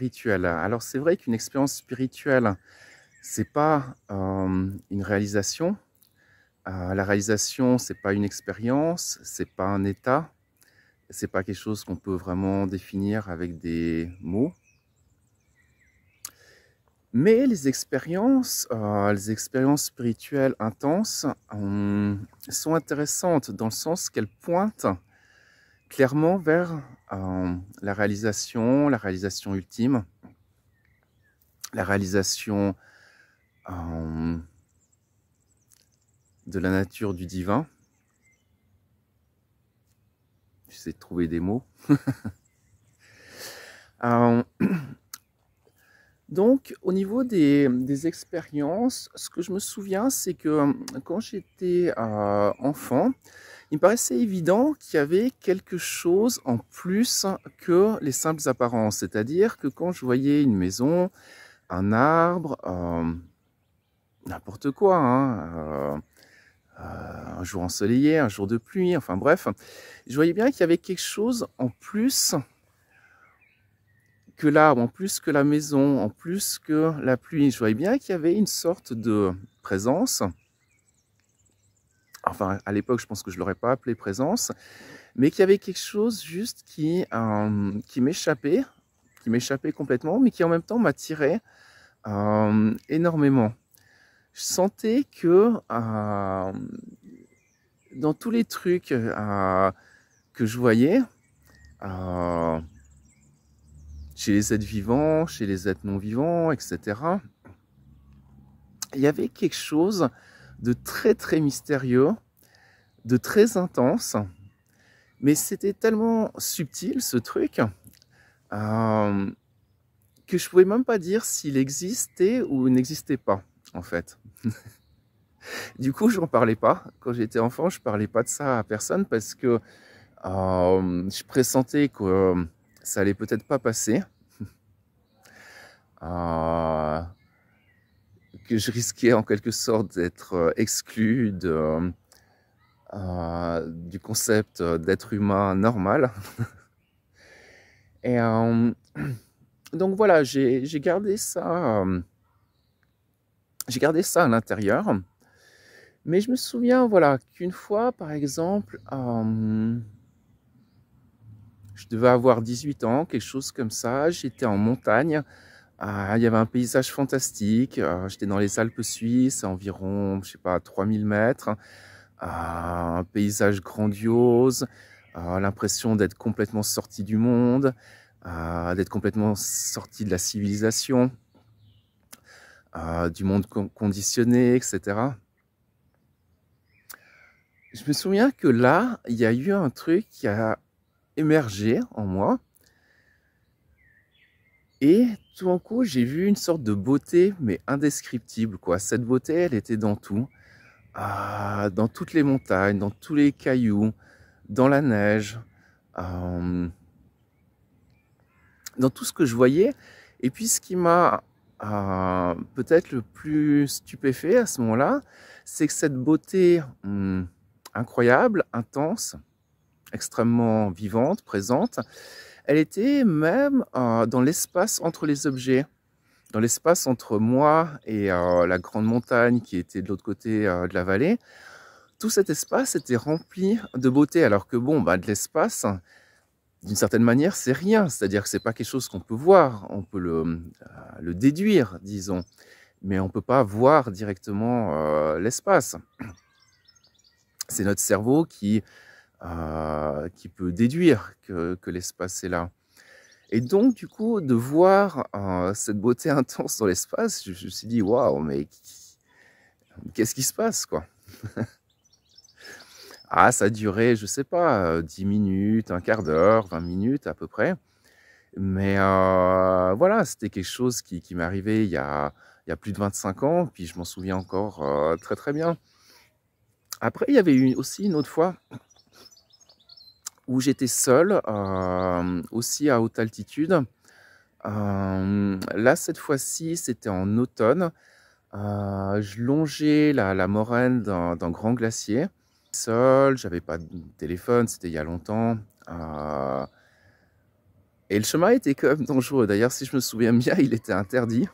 spirituelle. Alors c'est vrai qu'une expérience spirituelle, c'est pas une réalisation. La réalisation, c'est pas une expérience, c'est pas un état, c'est pas quelque chose qu'on peut vraiment définir avec des mots. Mais les expériences spirituelles intenses sont intéressantes dans le sens qu'elles pointent clairement vers la réalisation ultime, la réalisation de la nature du divin. J'essaie de trouver des mots. Donc, au niveau des expériences, ce que je me souviens, c'est que quand j'étais enfant, il me paraissait évident qu'il y avait quelque chose en plus que les simples apparences. C'est-à-dire que quand je voyais une maison, un arbre, n'importe quoi, hein, un jour ensoleillé, un jour de pluie, enfin bref, je voyais bien qu'il y avait quelque chose en plus que l'arbre, en plus que la maison, en plus que la pluie. Je voyais bien qu'il y avait une sorte de présence. Enfin, à l'époque, je pense que je ne l'aurais pas appelé présence, mais qu'il y avait quelque chose juste qui m'échappait complètement, mais qui en même temps m'attirait énormément. Je sentais que dans tous les trucs que je voyais, chez les êtres vivants, chez les êtres non vivants, etc., il y avait quelque chose de très très mystérieux, de très intense, mais c'était tellement subtil ce truc que je pouvais même pas dire s'il existait ou n'existait pas, en fait. Du coup, j'en parlais pas. Quand j'étais enfant, je parlais pas de ça à personne parce que je pressentais que ça allait peut-être pas passer, que je risquais en quelque sorte d'être exclu du concept d'être humain normal. Et donc voilà, j'ai gardé ça à l'intérieur. Mais je me souviens, voilà, qu'une fois, par exemple, je devais avoir 18 ans, quelque chose comme ça. J'étais en montagne. Il y avait un paysage fantastique. J'étais dans les Alpes suisses, à environ, je sais pas, 3000 mètres. Un paysage grandiose. L'impression d'être complètement sorti du monde, d'être complètement sorti de la civilisation, du monde conditionné, etc. Je me souviens que là, il y a eu un truc qui a émergé en moi. Et tout d'un coup, j'ai vu une sorte de beauté, mais indescriptible, quoi. Cette beauté, elle était dans tout. Dans toutes les montagnes, dans tous les cailloux, dans la neige, dans tout ce que je voyais. Et puis, ce qui m'a peut-être le plus stupéfait à ce moment-là, c'est que cette beauté incroyable, intense, extrêmement vivante, présente, elle était même dans l'espace entre les objets, dans l'espace entre moi et la grande montagne qui était de l'autre côté de la vallée. Tout cet espace était rempli de beauté, alors que bon, bah, de l'espace, d'une certaine manière, c'est rien, c'est-à-dire que c'est pas quelque chose qu'on peut voir, on peut le déduire, disons, mais on peut pas voir directement l'espace. C'est notre cerveau qui peut déduire que l'espace est là. Et donc, du coup, de voir cette beauté intense dans l'espace, je me suis dit, waouh, mais qu'est-ce qui se passe, quoi? Ça a duré, je sais pas, 10 minutes, un quart d'heure, 20 minutes à peu près. Mais voilà, c'était quelque chose qui m'est arrivé il y a plus de 25 ans, puis je m'en souviens encore très très bien. Après, il y avait aussi une autre fois où j'étais seul, aussi à haute altitude. Là, cette fois-ci, c'était en automne. Je longeais la moraine d'un grand glacier. Seul, j'avais pas de téléphone, c'était il y a longtemps. Et le chemin était quand même dangereux. D'ailleurs, si je me souviens bien, il était interdit.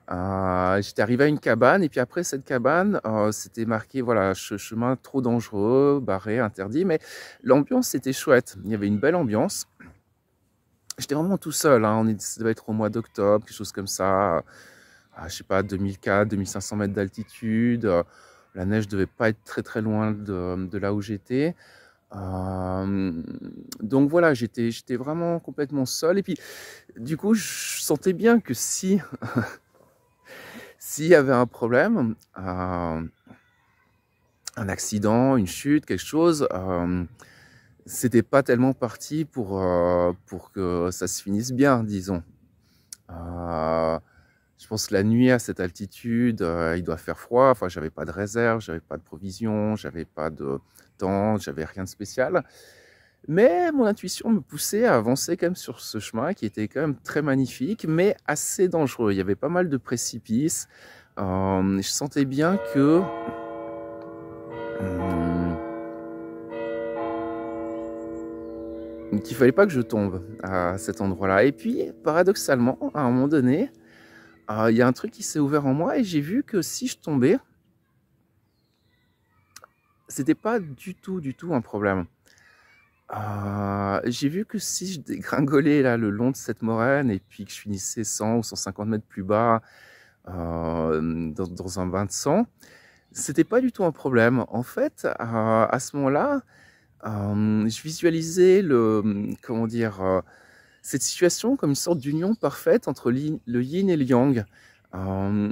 J'étais arrivé à une cabane et puis après cette cabane, c'était marqué voilà chemin trop dangereux, barré, interdit. Mais l'ambiance était chouette. Il y avait une belle ambiance. J'étais vraiment tout seul. Hein. Ça devait être au mois d'octobre, quelque chose comme ça. Je sais pas, 2004, 2500 mètres d'altitude. La neige devait pas être très très loin de là où j'étais. Donc voilà, j'étais vraiment complètement seul. Et puis, du coup, je sentais bien que si s'il y avait un problème, un accident, une chute, quelque chose, c'était pas tellement parti pour que ça se finisse bien, disons. Je pense que la nuit à cette altitude, il doit faire froid. Enfin, j'avais pas de réserve, j'avais pas de provisions, j'avais pas de tente, j'avais rien de spécial. Mais mon intuition me poussait à avancer quand même sur ce chemin qui était quand même très magnifique, mais assez dangereux. Il y avait pas mal de précipices. Je sentais bien que qu'il fallait pas que je tombe à cet endroit-là. Et puis, paradoxalement, à un moment donné, il y a un truc qui s'est ouvert en moi et j'ai vu que si je tombais, c'était pas du tout un problème. J'ai vu que si je dégringolais là le long de cette moraine et puis que je finissais 100 ou 150 mètres plus bas dans un bain de sang, c'était pas du tout un problème. En fait, à ce moment-là, je visualisais comment dire, cette situation comme une sorte d'union parfaite entre le yin et le yang.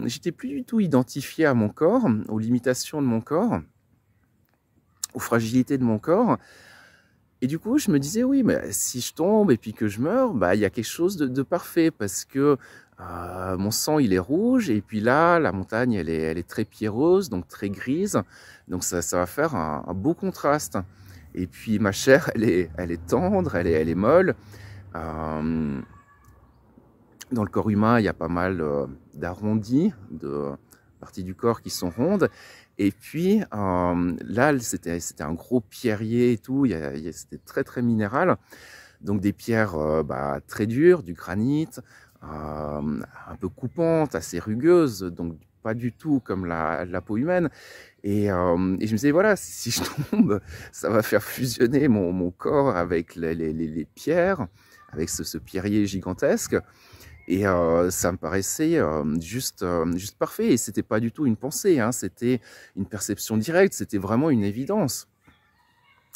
J'étais plus du tout identifié à mon corps, aux limitations de mon corps, aux fragilités de mon corps. Et du coup, je me disais, oui, mais si je tombe et puis que je meurs, bah, il y a quelque chose de parfait parce que mon sang, il est rouge et puis là, la montagne, elle est très pierreuse, donc très grise. Donc ça va faire un beau contraste. Et puis ma chair, elle est tendre, elle est molle. Dans le corps humain, il y a pas mal d'arrondis, de parties du corps qui sont rondes. Et puis là, c'était un gros pierrier et tout, c'était très très minéral. Donc des pierres très dures, du granit, un peu coupantes, assez rugueuses, donc pas du tout comme la peau humaine. Et je me disais, voilà, si je tombe, ça va faire fusionner mon corps avec les pierres, avec ce pierrier gigantesque. Et ça me paraissait juste parfait. Et c'était pas du tout une pensée, hein, c'était une perception directe, c'était vraiment une évidence.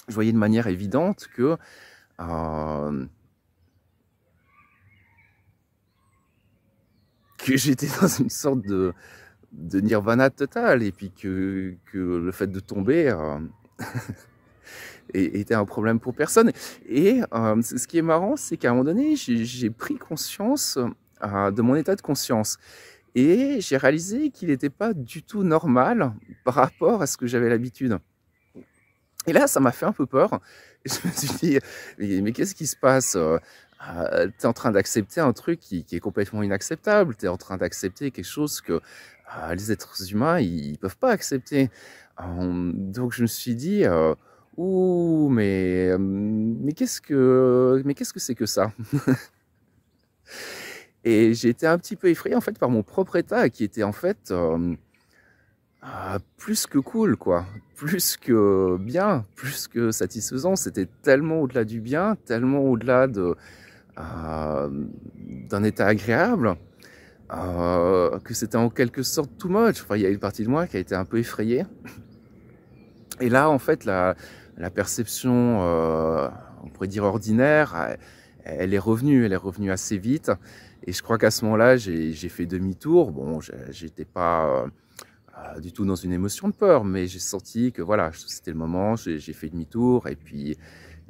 Je voyais de manière évidente que j'étais dans une sorte de nirvana total et puis que le fait de tomber était un problème pour personne. Et ce qui est marrant, c'est qu'à un moment donné, j'ai pris conscience de mon état de conscience. Et j'ai réalisé qu'il n'était pas du tout normal par rapport à ce que j'avais l'habitude. Et là, ça m'a fait un peu peur. Et je me suis dit, mais qu'est-ce qui se passe? Tu es en train d'accepter un truc qui est complètement inacceptable. Tu es en train d'accepter quelque chose que les êtres humains, ils peuvent pas accepter. Donc je me suis dit, ouh, mais qu'est-ce que c'est que ça? Et j'ai été un petit peu effrayé en fait par mon propre état qui était en fait plus que cool, quoi. Plus que bien, plus que satisfaisant. C'était tellement au-delà du bien, tellement au-delà d'un état agréable que c'était en quelque sorte too much. Enfin, il y a une partie de moi qui a été un peu effrayée. Et là, en fait, la perception, on pourrait dire ordinaire, elle est revenue assez vite. Et je crois qu'à ce moment-là, j'ai fait demi-tour. Bon, j'étais pas du tout dans une émotion de peur, mais j'ai senti que voilà, c'était le moment. J'ai fait demi-tour et puis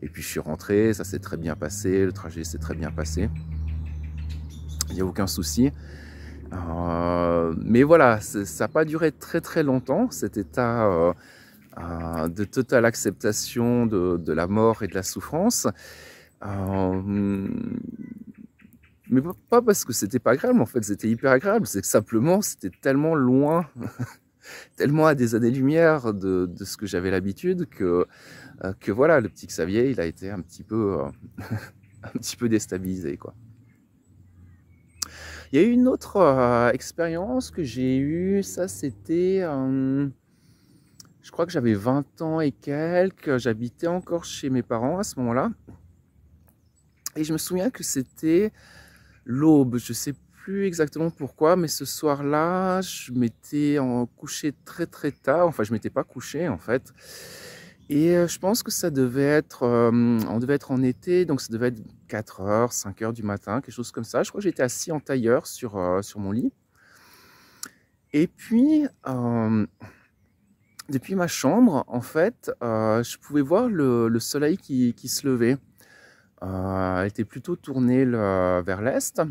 je suis rentré. Ça s'est très bien passé. Le trajet s'est très bien passé. Il n'y a aucun souci. Mais voilà, ça n'a pas duré très très longtemps, cet état de totale acceptation de la mort et de la souffrance. Mais pas parce que c'était pas agréable, en fait, c'était hyper agréable. C'est que simplement, c'était tellement loin, tellement à des années-lumière de ce que j'avais l'habitude que voilà, le petit Xavier, il a été un petit peu un petit peu déstabilisé, quoi. Il y a eu une autre expérience que j'ai eue, ça c'était, je crois que j'avais 20 ans et quelques, j'habitais encore chez mes parents à ce moment-là. Et je me souviens que c'était l'aube, je sais plus exactement pourquoi, mais ce soir-là, je m'étais couché très tard, enfin je m'étais pas couché en fait. Et je pense que ça devait être, on devait être en été, donc ça devait être 4 h, 5 h du matin, quelque chose comme ça. Je crois que j'étais assis en tailleur sur mon lit. Et puis, depuis ma chambre, en fait, je pouvais voir le soleil qui se levait. Elle était plutôt tournée vers l'est.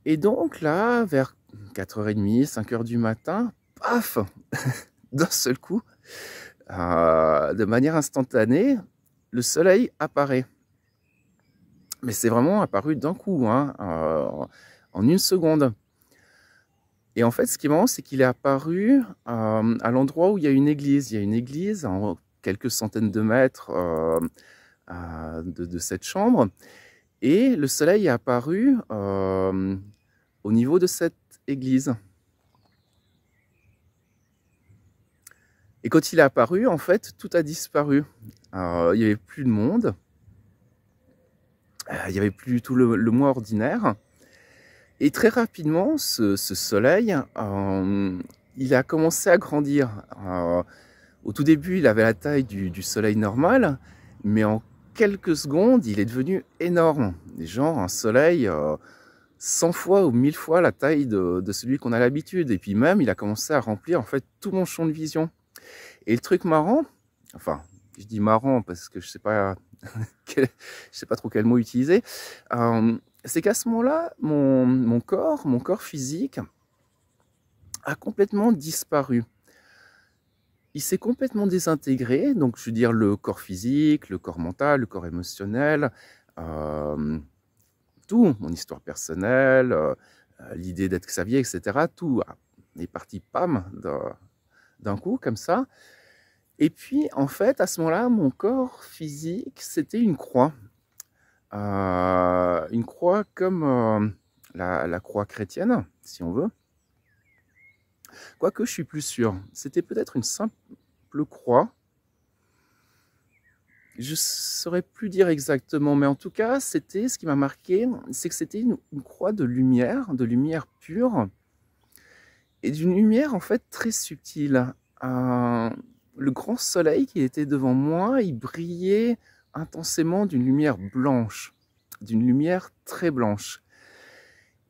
Et donc là, vers 4 h 30, 5 h du matin, paf, d'un seul coup, de manière instantanée, le soleil apparaît. Mais c'est vraiment apparu d'un coup, hein, en une seconde. Et en fait, ce qui est marrant, c'est qu'il est apparu à l'endroit où il y a une église. Il y a une église en quelques centaines de mètres de cette chambre. Et le soleil est apparu au niveau de cette église. Et quand il est apparu, en fait, tout a disparu. Il n'y avait plus de monde. Il n'y avait plus du tout le mois ordinaire. Et très rapidement, ce soleil, il a commencé à grandir. Au tout début, il avait la taille du soleil normal, mais en quelques secondes, il est devenu énorme. Genre un soleil 100 fois ou 1000 fois la taille de celui qu'on a l'habitude. Et puis même, il a commencé à remplir en fait tout mon champ de vision. Et le truc marrant, enfin, je dis marrant parce que je sais pas, je sais pas trop quel mot utiliser, c'est qu'à ce moment-là, mon corps physique a complètement disparu. Il s'est complètement désintégré, donc je veux dire le corps physique, le corps mental, le corps émotionnel, tout, mon histoire personnelle, l'idée d'être Xavier, etc. Tout est parti, pam, d'un coup, comme ça. Et puis, en fait, à ce moment-là, mon corps physique, c'était une croix. Une croix comme la croix chrétienne, si on veut. Quoique, je suis plus sûr. C'était peut-être une simple croix. Je ne saurais plus dire exactement, mais en tout cas, c'était ce qui m'a marqué, c'est que c'était une croix de lumière pure, et d'une lumière en fait très subtile. Le grand soleil qui était devant moi, il brillait intensément d'une lumière blanche, d'une lumière très blanche.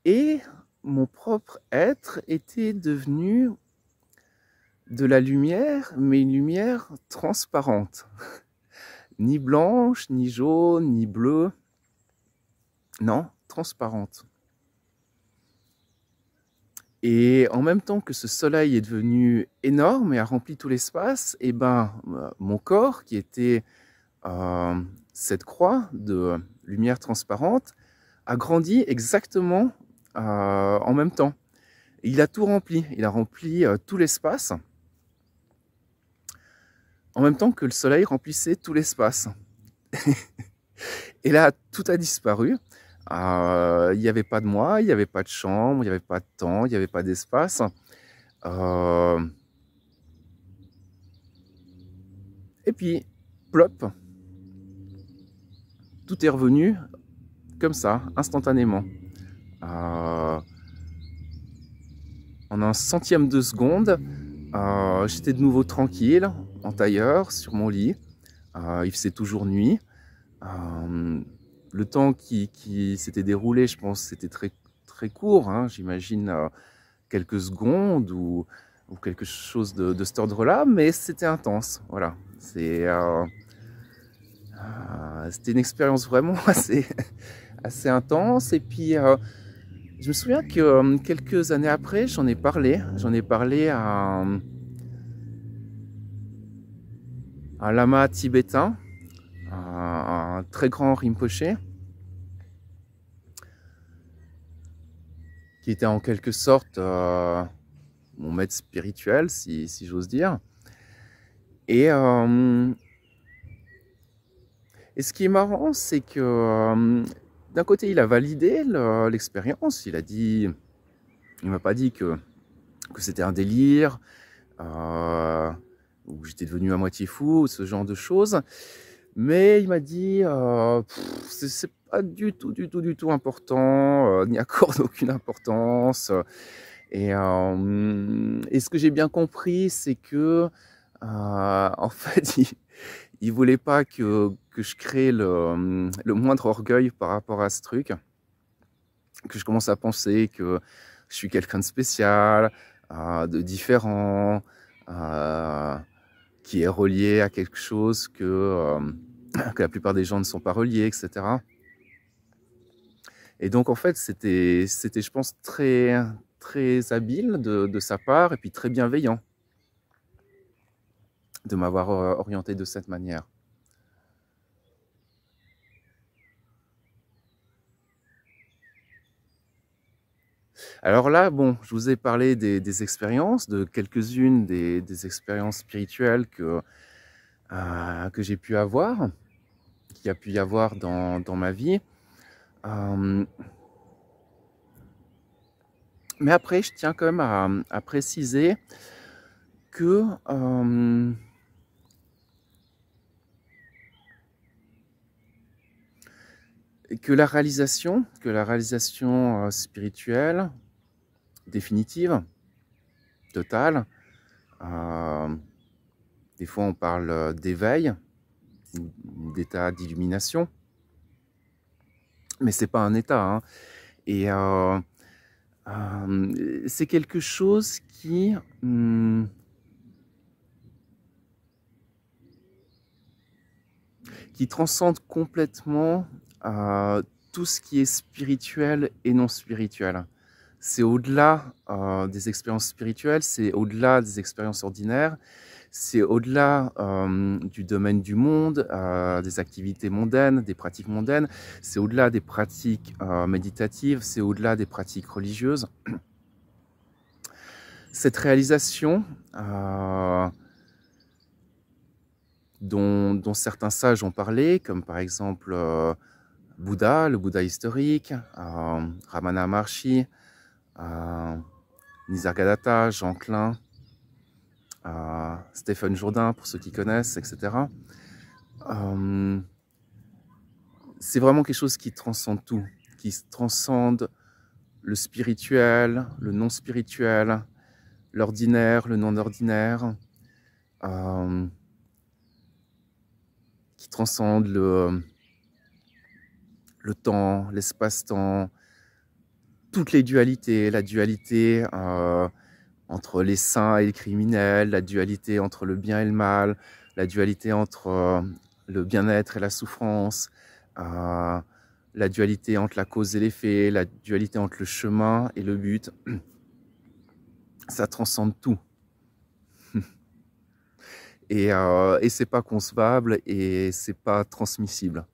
Et mon propre être était devenu de la lumière, mais une lumière transparente. Ni blanche, ni jaune, ni bleue. Non, transparente. Et en même temps que ce soleil est devenu énorme et a rempli tout l'espace, et ben, mon corps, qui était cette croix de lumière transparente, a grandi exactement en même temps. Il a tout rempli, il a rempli tout l'espace, en même temps que le soleil remplissait tout l'espace. Et là, tout a disparu. Il n'y avait pas de moi, il n'y avait pas de chambre, il n'y avait pas de temps, il n'y avait pas d'espace. Et puis, plop, tout est revenu comme ça, instantanément. En un centième de seconde, j'étais de nouveau tranquille, en tailleur, sur mon lit. Il faisait toujours nuit. Le temps qui s'était déroulé, je pense, c'était très court, hein, j'imagine quelques secondes ou quelque chose de cet ordre-là, mais c'était intense, voilà. C'était une expérience vraiment assez intense, et puis je me souviens que quelques années après, j'en ai parlé à un lama tibétain, un très grand Rinpoché, qui était en quelque sorte mon maître spirituel, si j'ose dire. Et Et ce qui est marrant, c'est que d'un côté, il a validé l'expérience. Il m'a pas dit que c'était un délire, ou que j'étais devenu à moitié fou, ce genre de choses. Mais il m'a dit, c'est pas du tout important, n'y accorde aucune importance. Et ce que j'ai bien compris, c'est que, en fait, il voulait pas que je crée le moindre orgueil par rapport à ce truc, que je commence à penser que je suis quelqu'un de spécial, de différent, euh, qui est relié à quelque chose que la plupart des gens ne sont pas reliés, etc. Et donc, en fait, c'était, je pense, très habile de sa part et puis très bienveillant de m'avoir orienté de cette manière. Alors là, bon, je vous ai parlé des expériences, de quelques-unes des expériences spirituelles que j'ai pu avoir, qu'il y a pu y avoir dans ma vie. Mais après, je tiens quand même à préciser que la réalisation spirituelle définitive, totale, des fois on parle d'éveil ou d'état d'illumination, mais c'est pas un état, hein. Et c'est quelque chose qui transcende complètement tout ce qui est spirituel et non spirituel. C'est au-delà des expériences spirituelles, c'est au-delà des expériences ordinaires, c'est au-delà du domaine du monde, des activités mondaines, des pratiques mondaines, c'est au-delà des pratiques méditatives, c'est au-delà des pratiques religieuses. Cette réalisation dont certains sages ont parlé, comme par exemple Bouddha, le Bouddha historique, Ramana Maharshi, Nisargadatta, Jean Klein, Stephen Jourdain, pour ceux qui connaissent, etc. C'est vraiment quelque chose qui transcende tout, qui transcende le spirituel, le non spirituel, l'ordinaire, le non ordinaire, qui transcende le temps, l'espace-temps, toutes les dualités, la dualité entre les saints et les criminels, la dualité entre le bien et le mal, la dualité entre le bien-être et la souffrance, la dualité entre la cause et l'effet, la dualité entre le chemin et le but. Ça transcende tout. Et c'est pas concevable et c'est pas transmissible.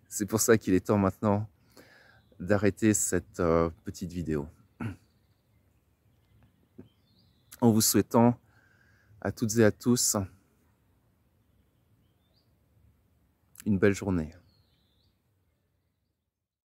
C'est pour ça qu'il est temps maintenant d'arrêter cette petite vidéo. En vous souhaitant à toutes et à tous une belle journée.